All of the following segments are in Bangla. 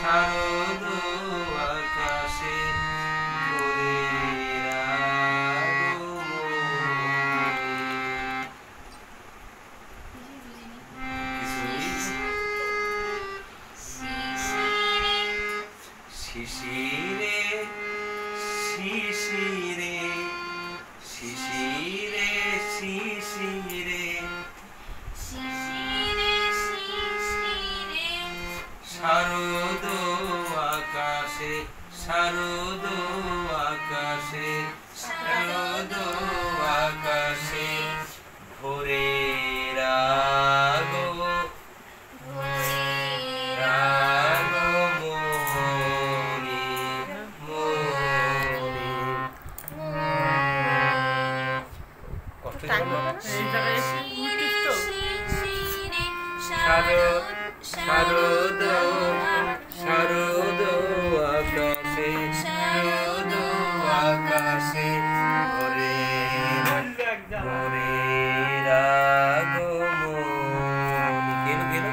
শারদ আকাশে ভোরের শিশিরে শিশিরে শিশিরে শিশিরে শারদ আকাশে শারদ আকাশে শারদ আকাশে ভোরের শারদ শারদ আকাশে শারদ আকাশে ভোরের ভোরের আগমনী কেন কেন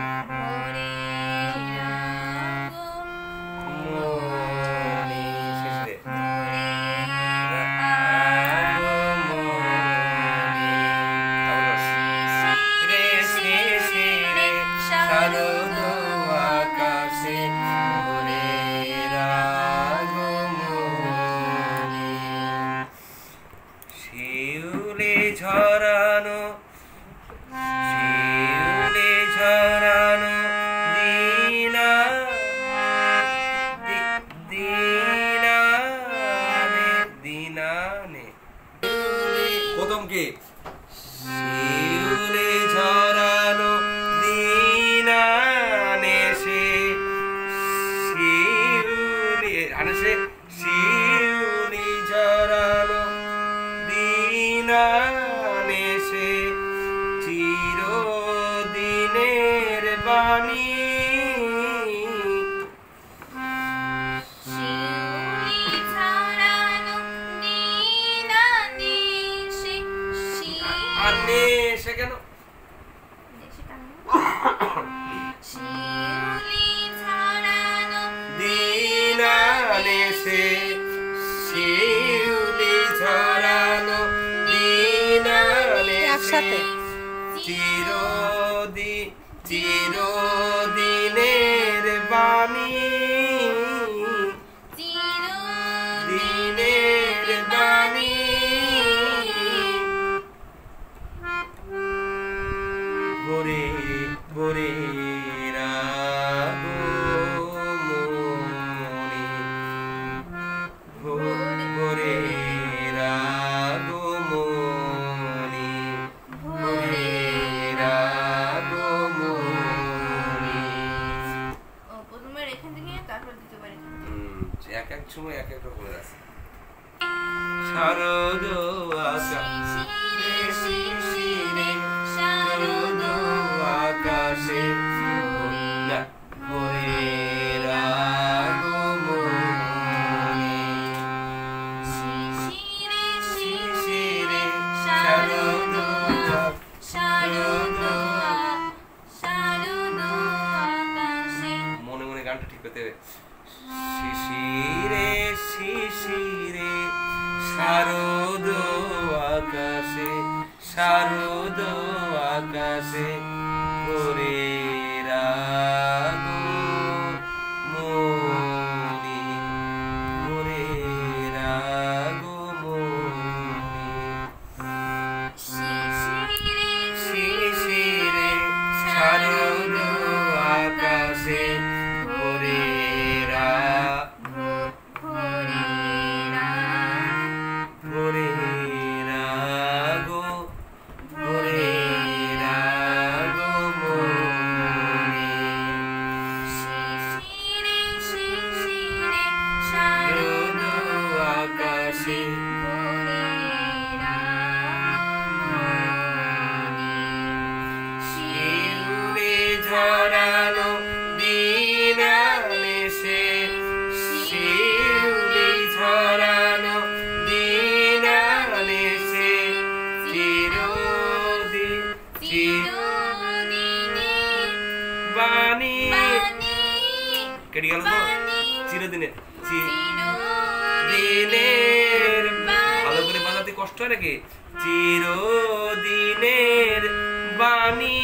মনি শেষে শারদ আকাশে ভোরের আগমনী শিউলি ঝরানো শিউলি ঝরানো দিনানে দিনানে প্রথম কি শিউলি ঝরানো দিনানে সে শিউলি আনেছে শিউলি ঝরানো দিনানে সে চিরদিনের বাণী আনে সে কেন দিনানে সে শিউলি ঝরানো দিনানে সে চিরদিনের বাণী দিনের বাণী ভোরে ভোরের আগমনী ভোরের আগমনী ভোরের আগমনী প্রথমবার এখান থেকে তারপর দিতে পারি এক এক সময় এক এক রকম আছে শারদ আকাশে শিশিরে শারদ আকাশে ভোরের আগমনী শিশিরে শারদ মনে মনে গানটা ঠিক করতে হবে শিশিরে শিশিরে শারদ আকাশে শারদ আকাশে ভোরের আগমনী ভোরের আগমনী শিশিরে শারদ আকাশে ভোরের ভোরের আগমনী শারদ আকাশে শিউলি ঝরানো দিনানে সে শিউলি ঝরানো দিনানে সে চিরদিনের বাণী কেটে গেল তো চিরদিনের চিরদিনের ভালো করে বাজাতে কষ্ট হয় নাকি চিরদিনের বাণী